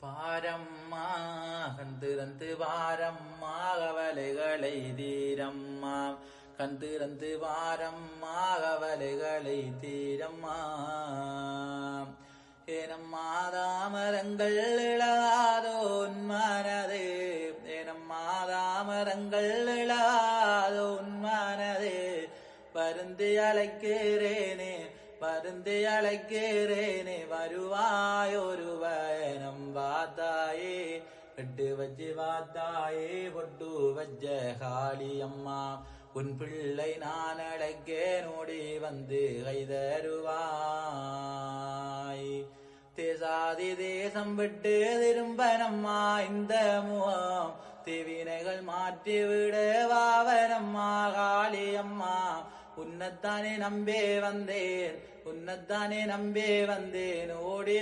பாரம்மா கந்திரந்து வாரம்மா கவலைகளை தீரம்மா கந்திரந்து வாரம்மா கவலைகளை தீரம்மா ஏனம்மா தாமரங்கள் இழாதோன் மனதே ஏனம்மா தாமரங்கள் இழாதோன் மனதே வருந்தி அழைக்கிறேனே வருந்தி அழைக்கிறேனே வருவாயொரு வயனம் வாத்தாயே எட்டு வச்சு வாத்தாயே பொட்டு வச்ச காளியம்மா உன் பிள்ளை நான் அழைக்கேன் ஓடி வந்து கைதருவாய் தேசாதி தேசம் விட்டு திரும்பனம்மா இந்த முகம் தீவினைகள் மாற்றி விட வாவனம்மா காளியம்மா உன்னத்தானே நம்பே வந்தேன் உன்னத்தானே நம்பே வந்தேன் ஓடி